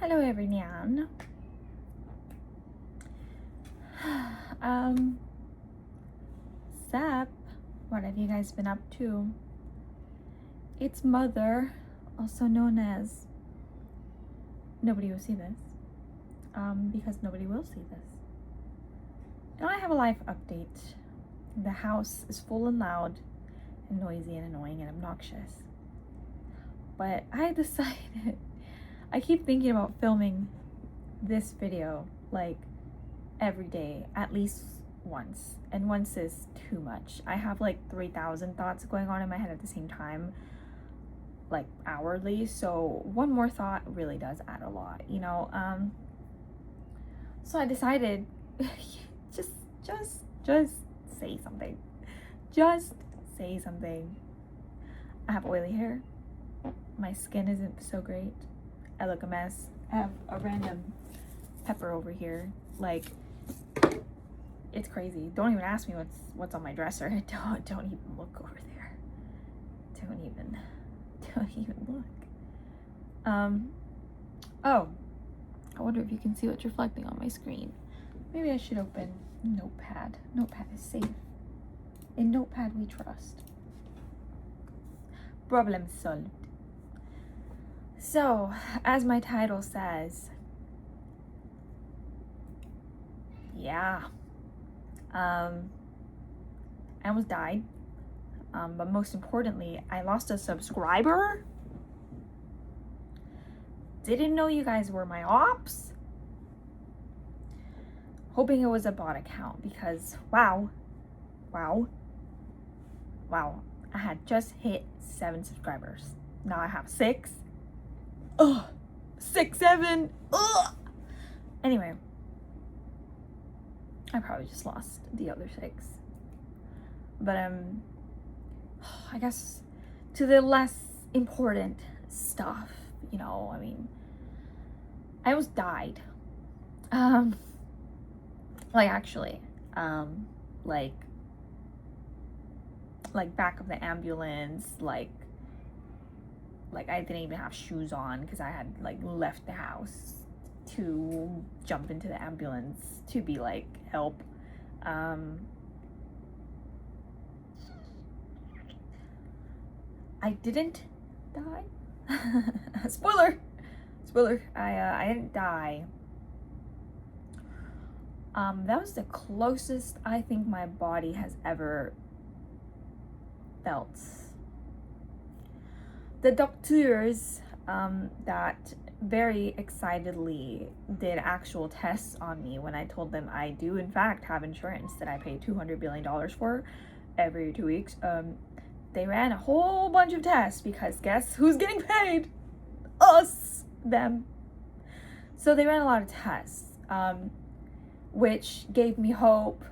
Hello everyone. Sap, what have you guys been up to? It's Mother, also known as nobody will see this, because nobody will see this. Now I have a life update. The house is full and loud and noisy and annoying and obnoxious. But I decided, I keep thinking about filming this video like every day, at least once. And once is too much. I have like 3,000 thoughts going on in my head at the same time, like hourly. So one more thought really does add a lot, you know? So I decided, just say something. Just say something. I have oily hair. My skin isn't so great. I look a mess. I have a random pepper over here. Like, it's crazy. Don't even ask me what's on my dresser. Don't even look over there. Don't even look. Oh, I wonder if you can see what's reflecting on my screen. Maybe I should open Notepad. Notepad is safe. In Notepad we trust. Problem solved. So, as my title says, yeah, I almost died, but most importantly, I lost a subscriber. Didn't know you guys were my ops. Hoping it was a bot account because wow, I had just hit 7 subscribers. Now I have 6. Ugh, 6, 7. Ugh. Anyway, I probably just lost the other 6. But I guess to the less important stuff, you know, I mean, I almost died. Like actually, like back of the ambulance, like I didn't even have shoes on because I had like left the house to jump into the ambulance to be like help. I didn't die. Spoiler. I didn't die. That was the closest I think my body has ever felt. The doctors that very excitedly did actual tests on me when I told them I do in fact have insurance that I pay $200 billion for every 2 weeks. They ran a whole bunch of tests because guess who's getting paid? Us, them. So they ran a lot of tests, which gave me hope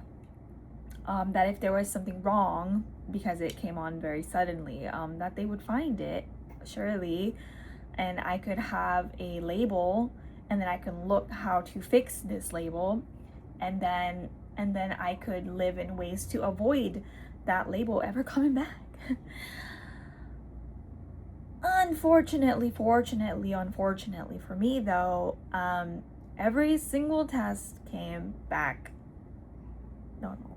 that if there was something wrong, because it came on very suddenly, that they would find it, surely, and I could have a label, and then I can look how to fix this label, and then I could live in ways to avoid that label ever coming back. Unfortunately for me though, every single test came back normal.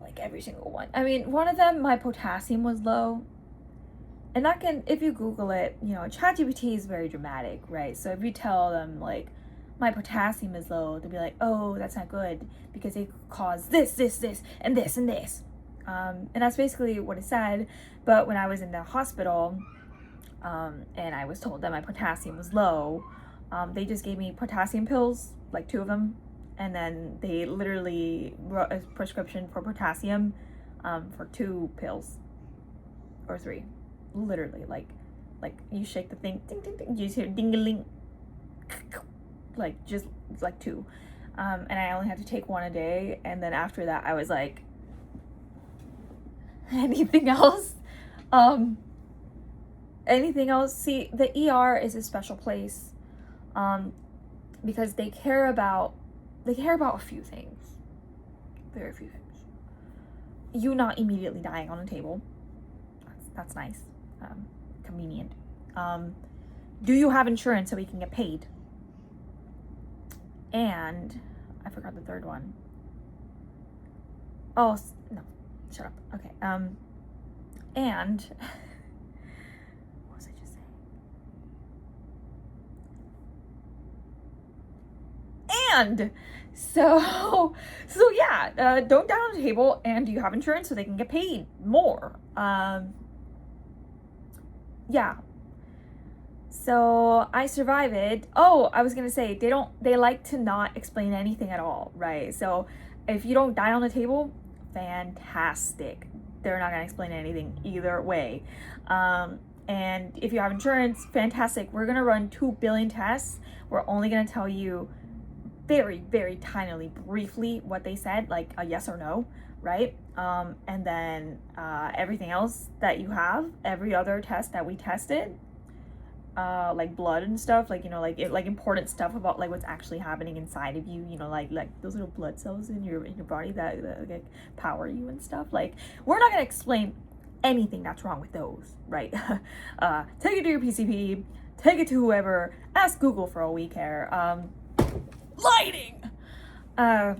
Like every single one. I mean, one of them, my potassium was low. And that can, if you Google it, you know, ChatGPT is very dramatic, right? So if you tell them like, my potassium is low, they'll be like, oh, that's not good because it could cause this, and this, and this. And that's basically what it said. But when I was in the hospital, and I was told that my potassium was low, they just gave me potassium pills, like 2 of them, and then they literally wrote a prescription for potassium for 2 pills or 3, literally, like you shake the thing, ding ding ding, you just hear ding-a-ling, like just like 2, and I only had to take 1 a day, and then after that I was like, anything else? Anything else? See, the ER is a special place, because they care about a few things, very few things. You not immediately dying on a table, that's nice. convenient. Do you have insurance so we can get paid? And I forgot the third one. Oh, no, shut up. Okay. And what was I just saying? And so yeah, don't die on the table. And do you have insurance so they can get paid more? Yeah. So I survived it. Oh, I was gonna say they like to not explain anything at all, right? So if you don't die on the table, fantastic. They're not gonna explain anything either way. And if you have insurance, fantastic. We're gonna run 2 billion tests. We're only gonna tell you very, very tinily, briefly what they said, like a yes or no, right? And then everything else that you have, every other test that we tested, like blood and stuff, like, you know, like important stuff about like what's actually happening inside of you, you know, like those little blood cells in your body that like power you and stuff. Like, we're not gonna explain anything that's wrong with those, right? Take it to your PCP, take it to whoever, ask Google for all we care. Lighting. Yeah,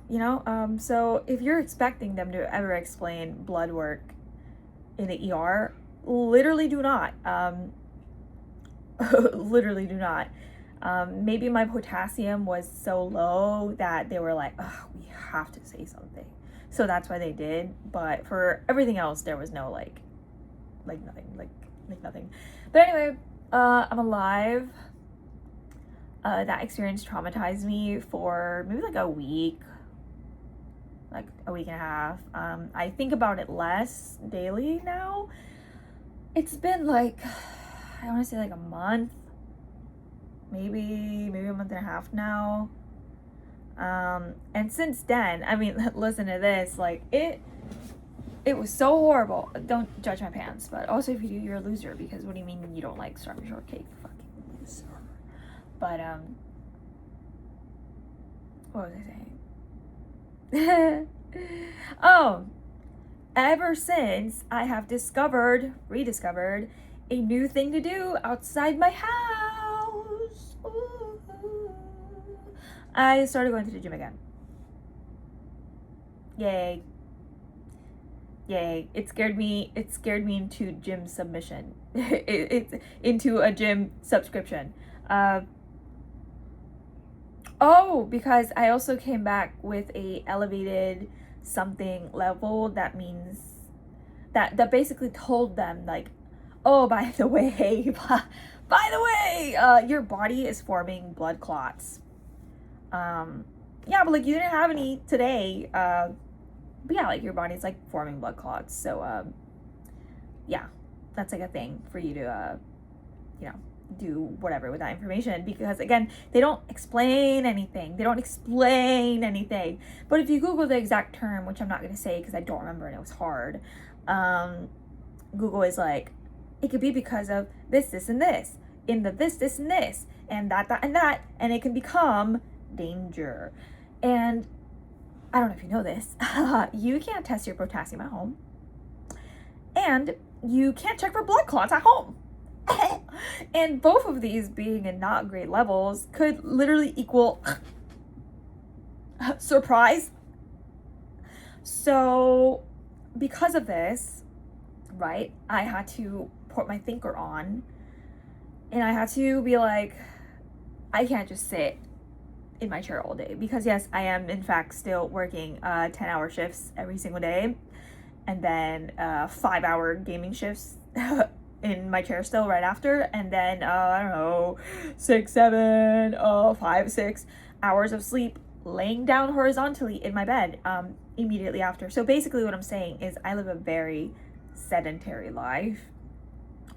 you know, so if you're expecting them to ever explain blood work in the ER, literally do not. Literally do not. Maybe my potassium was so low that they were like, oh, we have to say something. So that's why they did. But for everything else, there was no like nothing. But anyway, I'm alive. That experience traumatized me for maybe like a week and a half. I think about it less daily now. It's been like, I want to say like a month, maybe a month and a half now. And since then, I mean, listen to this, like it was so horrible. Don't judge my pants, but also if you do, you're a loser, because what do you mean you don't like strawberry shortcake? Fucking loser. But what was I saying? Oh, ever since I have rediscovered a new thing to do outside my house. Ooh. I started going to the gym again. Yay. It scared me into gym submission. It's into a gym subscription. Because I also came back with a elevated something level. That means that basically told them like, oh, by the way, your body is forming blood clots. Yeah, but like you didn't have any today. But yeah, like your body's like forming blood clots. So yeah, that's like a thing for you to you know, do whatever with that information, because again, they don't explain anything. But if you Google the exact term, which I'm not going to say because I don't remember and it was hard, Google is like, it could be because of this and this, in the this and this, and that and that, and it can become danger. And I don't know if you know this, you can't test your potassium at home, and you can't check for blood clots at home. And both of these being in not great levels could literally equal surprise. So because of this, right, I had to put my thinker on, and I had to be like, I can't just sit in my chair all day, because yes, I am in fact still working 10-hour shifts every single day, and then 5-hour gaming shifts in my chair still right after, and then I don't know, 5-6 hours of sleep laying down horizontally in my bed immediately after. So basically what I'm saying is I live a very sedentary life,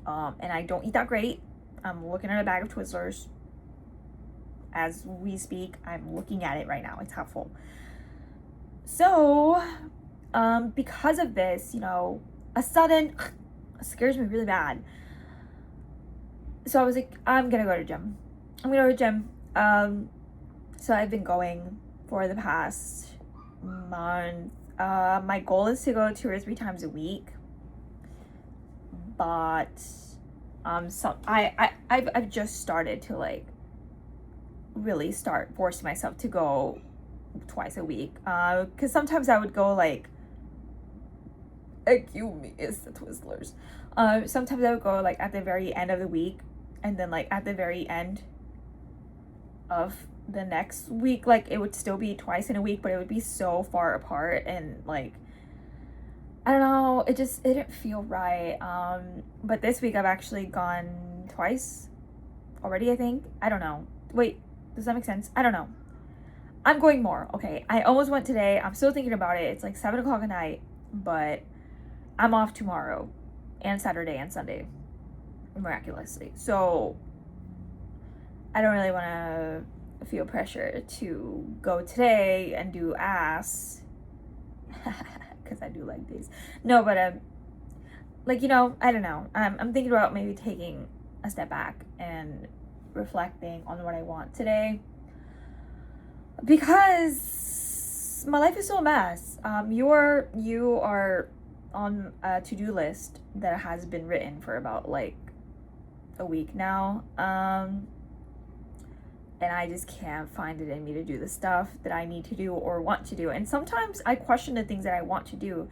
and I don't eat that great. I'm looking at a bag of Twizzlers as we speak. I'm looking at it right now. It's half full. So because of this, you know, a sudden scares me really bad. So I was like, I'm gonna go to gym. So I've been going for the past month. My goal is to go 2 or 3 times a week, but I've just started to like really start forcing myself to go twice a week, because sometimes I would go like, excuse me, it's the Twizzlers. Sometimes I would go like at the very end of the week, and then like at the very end of the next week, like it would still be twice in a week, but it would be so far apart, and like I don't know, it didn't feel right. But this week I've actually gone twice already, I think. I don't know. Wait, does that make sense? I don't know. I'm going more. Okay, I almost went today. I'm still thinking about it. It's like 7 o'clock at night, but I'm off tomorrow and Saturday and Sunday, miraculously. So I don't really want to feel pressure to go today and do ass, because I do like these. No, but like, you know, I don't know. I'm thinking about maybe taking a step back and reflecting on what I want today, because my life is still a mess. You are on a to-do list that has been written for about like a week now, and I just can't find it in me to do the stuff that I need to do or want to do. And sometimes I question the things that I want to do,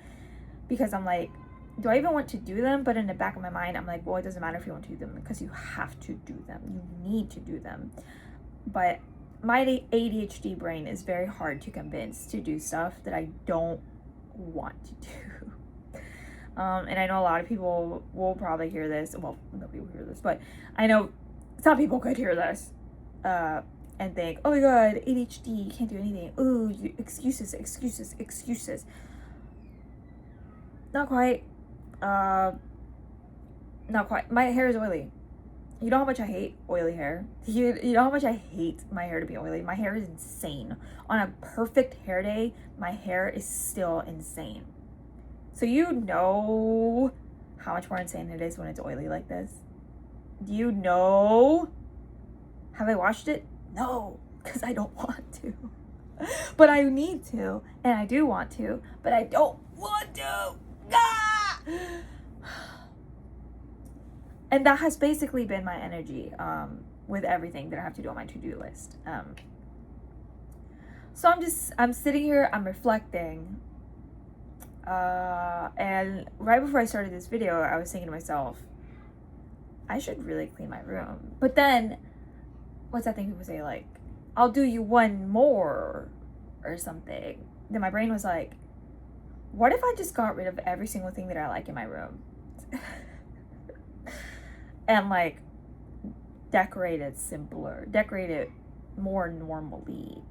because I'm like, do I even want to do them? But in the back of my mind, I'm like, well, it doesn't matter if you want to do them, because you have to do them. You need to do them. But my ADHD brain is very hard to convince to do stuff that I don't want to do. And I know a lot of people will probably hear this. Well, nobody will hear this, but I know some people could hear this and think, oh my god, ADHD, you can't do anything. Ooh, excuses. Not quite. Not quite. My hair is oily. You know how much I hate oily hair? You know how much I hate my hair to be oily? My hair is insane. On a perfect hair day, my hair is still insane. So you know how much more insane it is when it's oily like this? Do you know? Have I washed it? No, because I don't want to. But I need to, and I do want to, but I don't want to. Ah! And that has basically been my energy with everything that I have to do on my to-do list. So I'm sitting here, I'm reflecting, and right before I started this video, I was thinking to myself, I should really clean my room. But then, what's that thing people say, like, I'll do you one more or something. Then my brain was like, what if I just got rid of every single thing that I like in my room? And like decorate it simpler, decorate it more normally.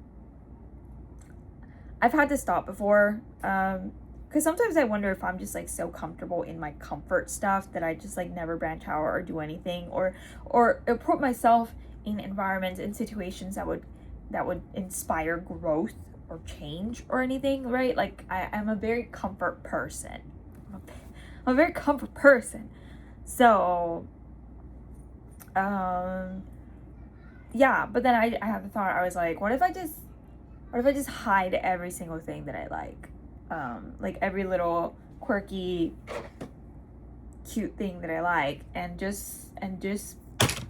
I've had to stop before, because sometimes I wonder if I'm just like so comfortable in my comfort stuff that I just like never branch out or do anything, or put myself in environments and situations that would inspire growth or change or anything, right? Like I'm a very comfort person. I'm a very comfort person. So yeah, but then I had the thought, I was like, what if I just hide every single thing that I like every little quirky cute thing that I like, and just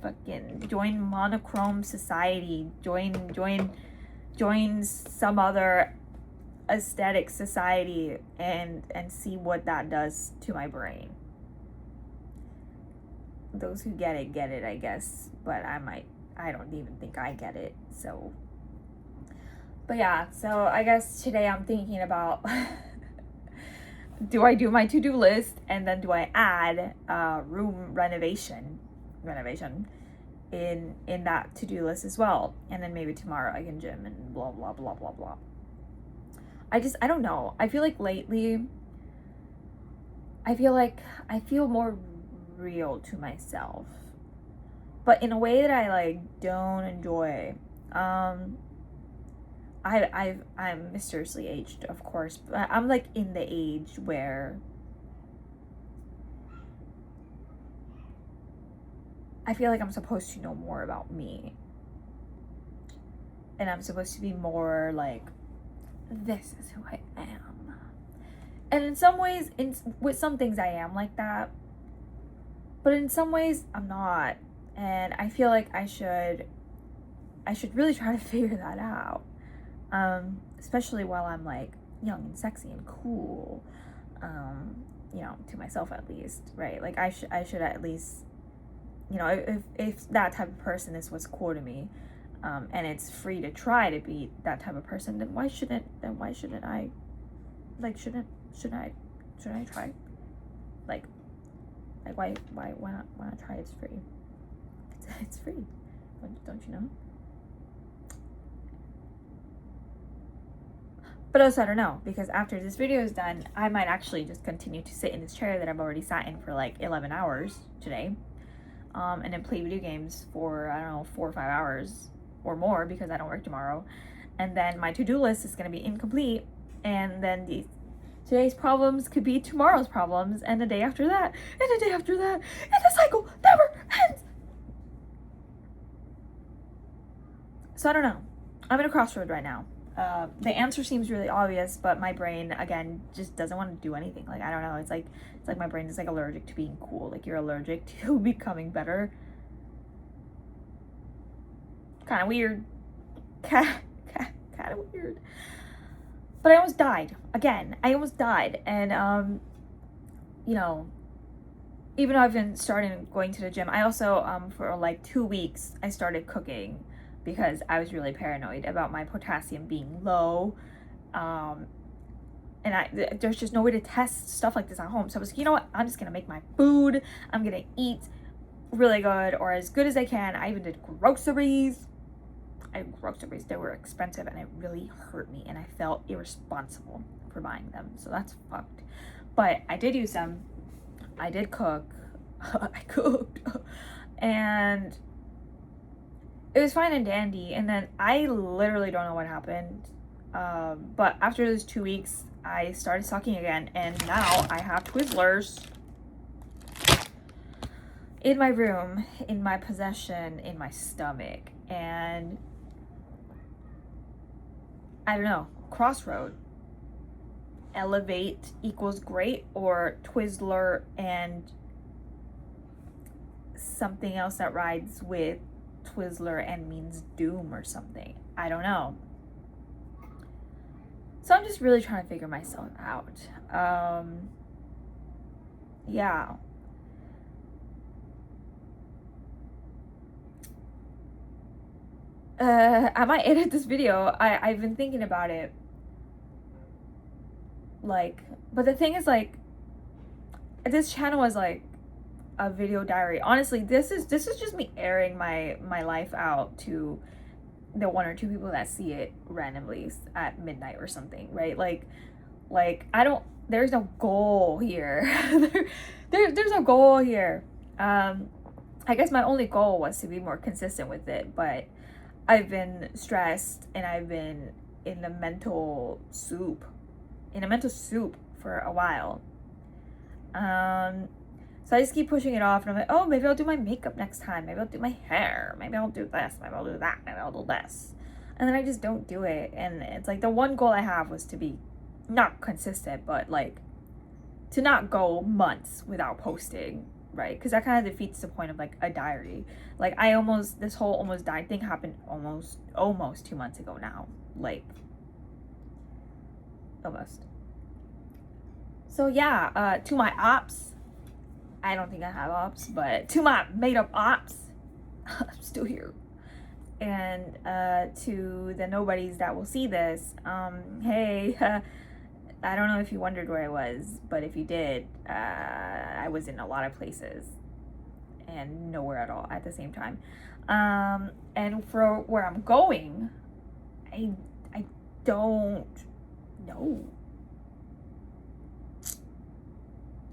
fucking join monochrome society, join some other aesthetic society, and see what that does to my brain. Those who get it, I guess, but I don't even think I get it. So, but yeah, so I guess today I'm thinking about do I do my to-do list, and then do I add room renovation in that to-do list as well, and then maybe tomorrow I can gym and blah blah blah blah blah. I don't know. I feel like lately I feel more real to myself, but in a way that I like don't enjoy. I'm mysteriously aged, of course, but I'm like in the age where I feel like I'm supposed to know more about me, and I'm supposed to be more like, this is who I am. And in some ways, with some things I am like that, But in some ways I'm not, and I feel like I should really try to figure that out, especially while I'm like young and sexy and cool, you know, to myself at least, right? Like I should at least, you know, if that type of person is what's cool to me, and it's free to try to be that type of person, then why shouldn't I, like, shouldn't I try? Like why not try? It's free. It's free. Don't you know? But also, I don't know, because after this video is done, I might actually just continue to sit in this chair that I've already sat in for like 11 hours today, and then play video games for, I don't know, 4 or 5 hours or more, because I don't work tomorrow. And then my to-do list is going to be incomplete, and then today's problems could be tomorrow's problems, and the day after that, and the day after that, and the cycle never ends. So I don't know. I'm at a crossroad right now. The answer seems really obvious, but my brain, again, just doesn't want to do anything. Like, I don't know. It's like my brain is like allergic to being cool. Like, you're allergic to becoming better. Kind of weird. Kind of weird. But I almost died. Again, I almost died. And, you know, even though I've been starting going to the gym, I also, for like 2 weeks, I started cooking, because I was really paranoid about my potassium being low, and there's just no way to test stuff like this at home. So I was like, you know what, I'm just gonna make my food. I'm gonna eat really good, or as good as I can. I even did groceries. They were expensive, and it really hurt me, and I felt irresponsible for buying them. So that's fucked. But I did use them. I did cook. I cooked, and it was fine and dandy. And then I literally don't know what happened, but after those 2 weeks, I started sucking again, and now I have Twizzlers in my room, in my possession, in my stomach. And I don't know, crossroad. Elevate equals great, or Twizzler and something else that rides with Twizzler and means doom or something. I don't know. So I'm just really trying to figure myself out. Yeah. I might edit this video. I've been thinking about it. Like, but the thing is, like, this channel is like a video diary. Honestly, this is just me airing my life out to the 1 or 2 people that see it randomly at midnight or something, right? Like I don't, there's no goal here. There's no goal here. I guess my only goal was to be more consistent with it, but I've been stressed, and I've been in a mental soup for a while. So I just keep pushing it off, and I'm like, oh, maybe I'll do my makeup next time. Maybe I'll do my hair. Maybe I'll do this. Maybe I'll do that. Maybe I'll do this. And then I just don't do it. And it's like the one goal I have was to be not consistent, but like to not go months without posting, right? Because that kind of defeats the point of like a diary. Like this whole almost died thing happened almost 2 months ago now. Like, almost. So yeah, to my ops, I don't think I have ops, but to my made up ops, I'm still here. And to the nobodies that will see this, hey, I don't know if you wondered where I was, but if you did, I was in a lot of places and nowhere at all at the same time. And for where I'm going, I don't know.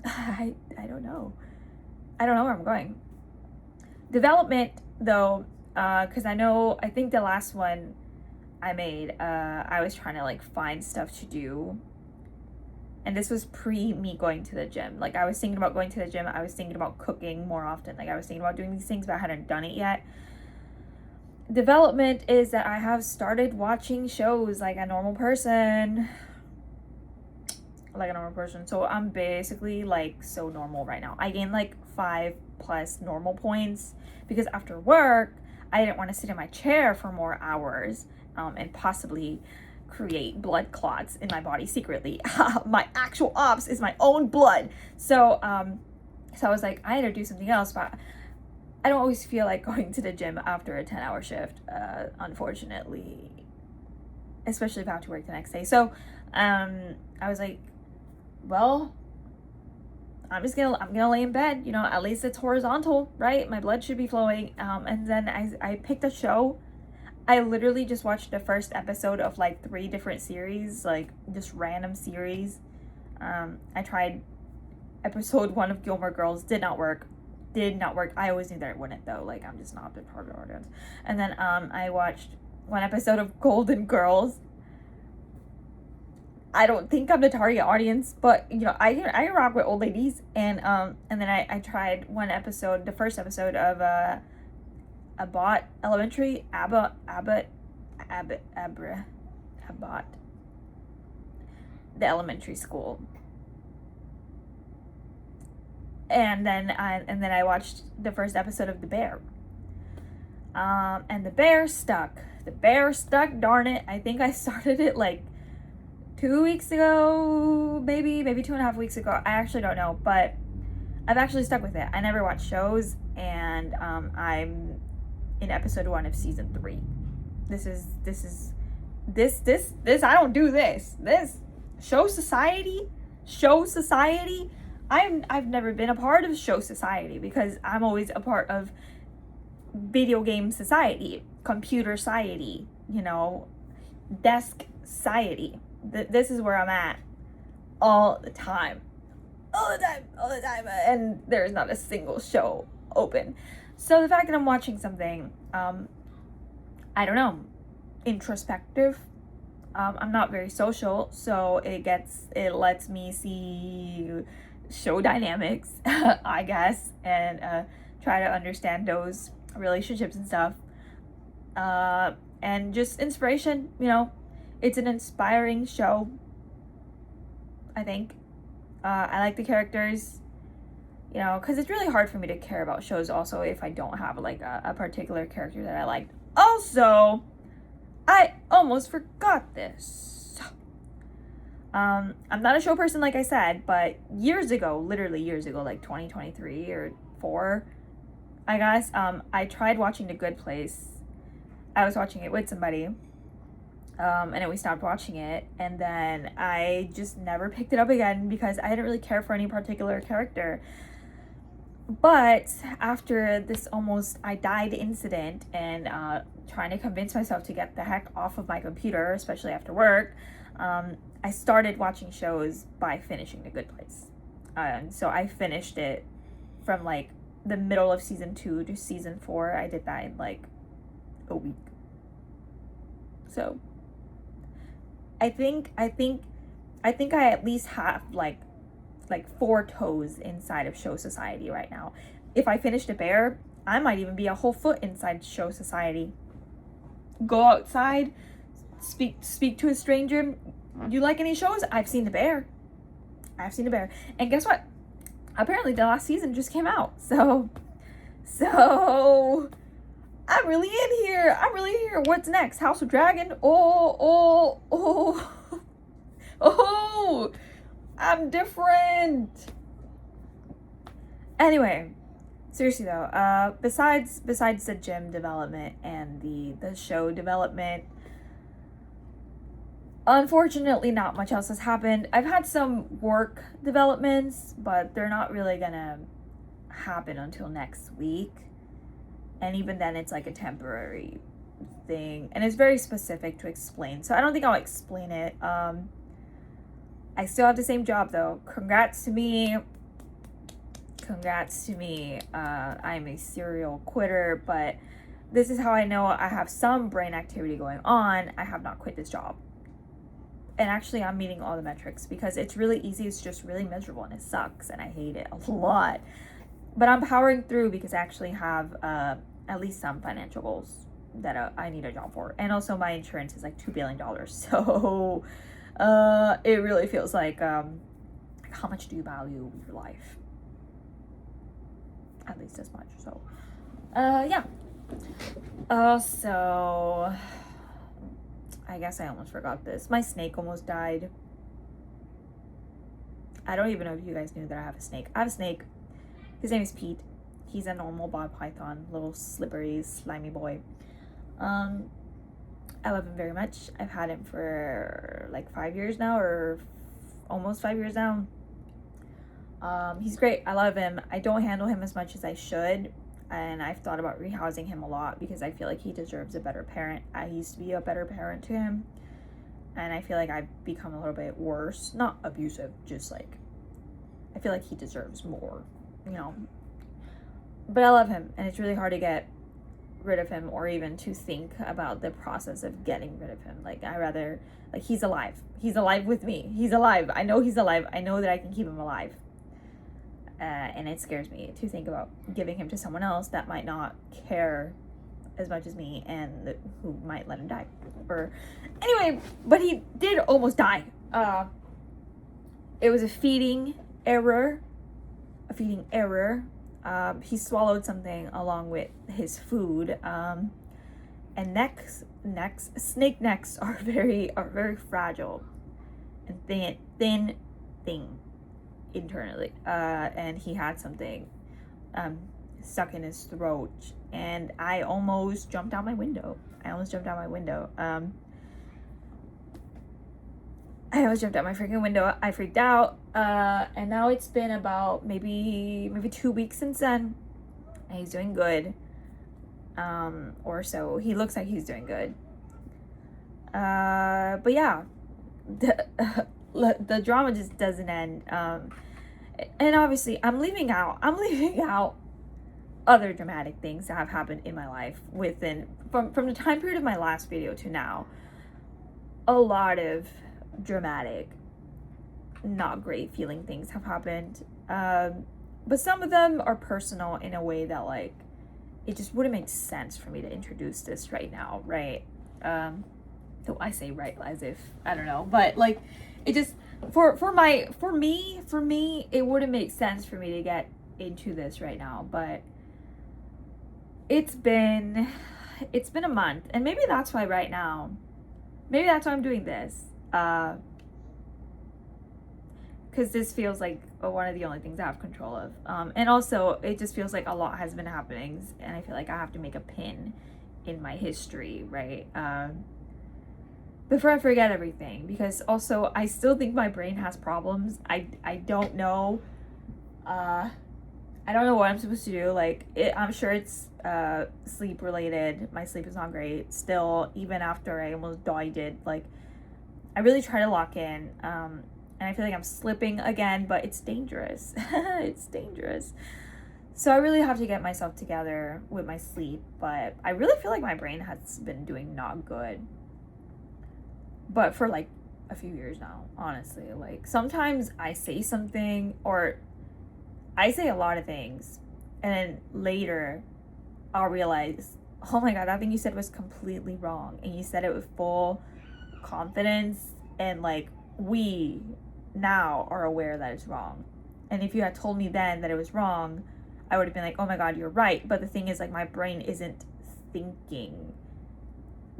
I don't know. I don't know where I'm going. Development, though, because I think the last one I made, I was trying to like find stuff to do. And this was pre me going to the gym. Like, I was thinking about going to the gym. I was thinking about cooking more often. Like, I was thinking about doing these things, but I hadn't done it yet. Development is that I have started watching shows like a normal person. like a normal person. So I'm basically like so normal right now. I gained like 5+ normal points because after work I didn't want to sit in my chair for more hours and possibly create blood clots in my body secretly. My actual ops is my own blood. So I was like, I had to do something else, but I don't always feel like going to the gym after a 10-hour shift, unfortunately, especially if I have to work the next day. So I was like, well, I'm gonna lay in bed, you know, at least it's horizontal, right? My blood should be flowing. And then I picked a show. I literally just watched the first episode of like 3 different series, like just random series. I tried episode 1 of Gilmore Girls, did not work. I always knew that it wouldn't though, like I'm just not the target audience. And then I watched 1 episode of Golden Girls. I don't think I'm the target audience, but you know, I rock with old ladies. And then I tried 1 episode, the first episode of Abbott Elementary, Abbott, the elementary school. And then I watched the first episode of The Bear. And The Bear stuck. Darn it. I think I started it like 2 weeks ago, maybe 2.5 weeks ago. I actually don't know, but I've actually stuck with it. I never watch shows, and I'm in episode 1 of season 3. This I don't do this. This show society. I've never been a part of show society because I'm always a part of video game society, computer society, you know, desk society. This is where I'm at all the time, and there's not a single show open. So the fact that I'm watching something, I don't know, introspective. I'm not very social, so it lets me see show dynamics, I guess, and try to understand those relationships and stuff. And just inspiration, you know, it's an inspiring show, I think. I like the characters, you know, because it's really hard for me to care about shows also if I don't have like a particular character that I liked. Also, I almost forgot this. I'm not a show person, like I said, but literally years ago, like 2023 or 4, I guess, I tried watching The Good Place. I was watching it with somebody, and then we stopped watching it, and then I just never picked it up again because I didn't really care for any particular character. But after this almost I died incident and trying to convince myself to get the heck off of my computer, especially after work, I started watching shows by finishing The Good Place. So I finished it from like the middle of season 2 to season 4. I did that in like a week. So I think I at least have like 4 toes inside of show society right now. If I finish The Bear, I might even be a whole foot inside show society. Go outside, speak to a stranger. You like any shows? I've seen The Bear. And guess what? Apparently the last season just came out. So I'm really in here. What's next? House of Dragon? Oh. I'm different. Anyway, seriously though, besides the gym development and the show development, unfortunately not much else has happened. I've had some work developments, but they're not really gonna happen until next week. And even then it's like a temporary thing. And it's very specific to explain. So I don't think I'll explain it. I still have the same job though. Congrats to me. I'm a serial quitter, but this is how I know I have some brain activity going on. I have not quit this job. And actually I'm meeting all the metrics because it's really easy. It's just really miserable and it sucks and I hate it a lot. But I'm powering through because I actually have at least some financial goals that I need a job for. And also my insurance is like $2 billion. So It really feels like how much do you value your life? At least as much. So yeah. So I guess I almost forgot this. My snake almost died. I don't even know if you guys knew that I have a snake. I have a snake. His name is Pete. He's a normal ball python, little slippery, slimy boy. I love him very much. I've had him for like 5 years now, or almost 5 years now. He's great. I love him. I don't handle him as much as I should, and I've thought about rehousing him a lot because I feel like he deserves a better parent. I used to be a better parent to him, and I feel like I've become a little bit worse. Not abusive, just like I feel like he deserves more, you know. But I love him, and it's really hard to get rid of him, or even to think about the process of getting rid of him. Like, I rather, like, he's alive. He's alive with me. He's alive. I know he's alive. I know that I can keep him alive. And it scares me to think about giving him to someone else that might not care as much as me, and who might let him die. Or anyway, but he did almost die. It was a feeding error. He swallowed something along with his food. And snake necks are very fragile and thin internally. And he had something stuck in his throat, and I almost jumped out my window. I almost jumped out my freaking window. I freaked out, and now it's been about maybe 2 weeks since then, and he's doing good, or so he looks like he's doing good. But yeah, the drama just doesn't end. And obviously, I'm leaving out other dramatic things that have happened in my life from the time period of my last video to now. A lot of dramatic, not great feeling things have happened, but some of them are personal in a way that, like, it just wouldn't make sense for me to introduce this right now, right? So I say right as if I don't know, but like, it just for me it wouldn't make sense for me to get into this right now. But it's been a month, and maybe that's why I'm doing this, because this feels like one of the only things I have control of, and also it just feels like a lot has been happening, and I feel like I have to make a pin in my history, right, before I forget everything, because also I still think my brain has problems. I don't know what I'm supposed to do. Like, I'm sure it's sleep related. My sleep is not great still, even after I almost died. Like, I really try to lock in, and I feel like I'm slipping again, but it's dangerous. It's dangerous. So I really have to get myself together with my sleep, but I really feel like my brain has been doing not good. But for like a few years now, honestly. Like, sometimes I say something, or I say a lot of things, and then later I'll realize, oh my god, that thing you said was completely wrong, and you said it with full confidence, and like, we now are aware that it's wrong. And if you had told me then that it was wrong, I would have been like, oh my god, you're right. But the thing is, like, my brain isn't thinking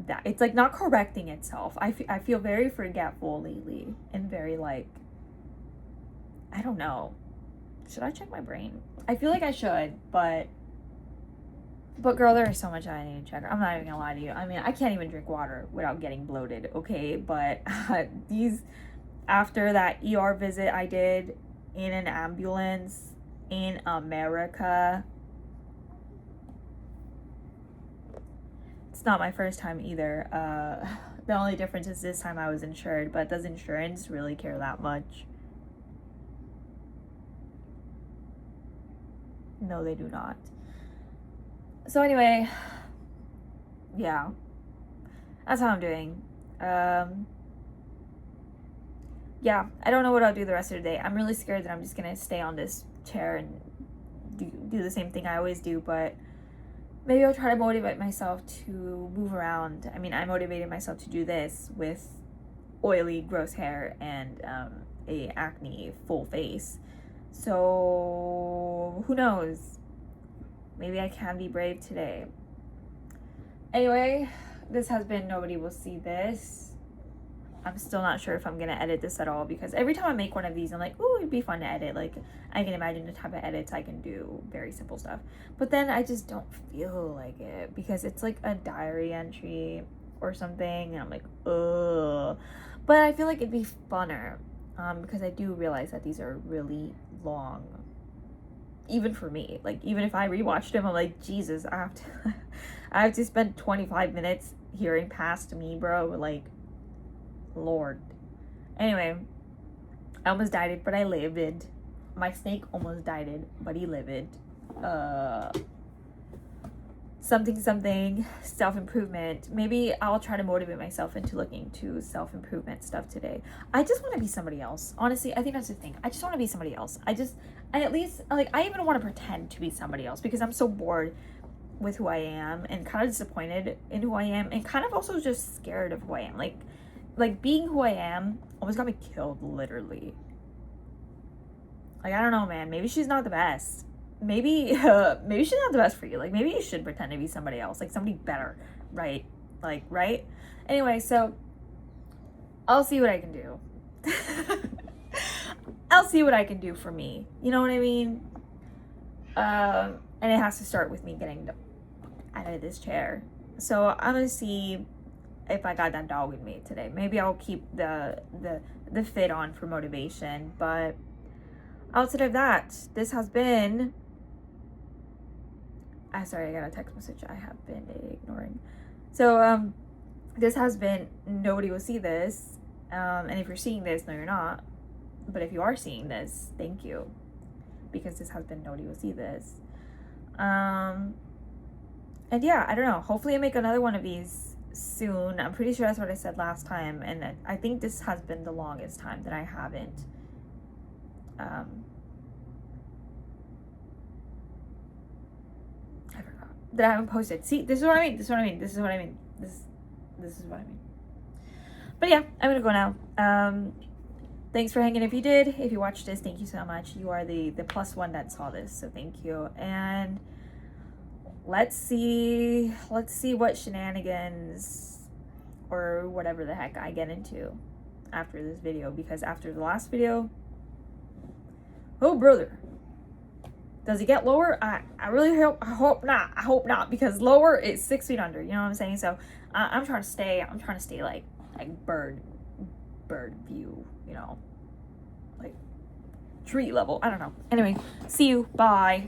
that. It's like not correcting itself. I feel very forgetful lately, and very like, I don't know, should I check my brain? I feel like I should, but girl, there is so much I need to check. I'm not even gonna lie to you. I mean, I can't even drink water without getting bloated, okay? But after that ER visit I did in an ambulance in America, it's not my first time either. The only difference is this time I was insured, but does insurance really care that much? No, they do not. So anyway, yeah, that's how I'm doing. Yeah, I don't know what I'll do the rest of the day. I'm really scared that I'm just gonna stay on this chair and do the same thing I always do, but maybe I'll try to motivate myself to move around. I mean, I motivated myself to do this with oily, gross hair and a acne full face. So who knows? Maybe I can be brave today. Anyway, this has been Nobody Will See This. I'm still not sure if I'm gonna edit this at all, because every time I make one of these, I'm like, ooh, it'd be fun to edit. Like, I can imagine the type of edits I can do, very simple stuff. But then I just don't feel like it, because it's like a diary entry or something, and I'm like, ugh. But I feel like it'd be funner, because I do realize that these are really long, even for me. Like, even if I rewatched them, I'm like, Jesus, I have to spend 25 minutes hearing past me, bro. Like, Lord. Anyway, I almost died, but I lived. My snake almost died, but he lived. Something, self-improvement. Maybe I'll try to motivate myself into looking to self-improvement stuff today. I just want to be somebody else. Honestly, I think that's the thing. I just want to be somebody else. I at least, like, I even want to pretend to be somebody else, because I'm so bored with who I am and kind of disappointed in who I am, and kind of also just scared of who I am. Like being who I am almost got me killed, literally. Like, I don't know, man. Maybe she's not the best. Maybe she's not the best for you. Like, maybe you should pretend to be somebody else, like somebody better, right? Like, right? Anyway, so I'll see what I can do. I'll see what I can do for me. You know what I mean? And it has to start with me getting out of this chair. So I'm gonna see if I got that dog with me today. Maybe I'll keep the fit on for motivation. But outside of that, this has been... sorry, I got a text message I have been ignoring. So this has been Nobody Will See This. And if you're seeing this, no, you're not. But if you are seeing this, thank you, because this has been Nobody Will See This. And yeah, I don't know. Hopefully I make another one of these soon. I'm pretty sure that's what I said last time, and I think this has been the longest time that I haven't I forgot that I haven't posted. See, this is what I mean. This is what I mean. This is what I mean. This is what I mean. But yeah, I'm gonna go now. Thanks for hanging if you did. If you watched this, thank you so much. You are the +1 that saw this, so thank you. And let's see what shenanigans or whatever the heck I get into after this video, because after the last video, oh brother, does it get lower? I really hope not, because lower is 6 feet under, you know what I'm saying? So I'm trying to stay like bird view, you know, like tree level. I don't know. Anyway, see you. Bye.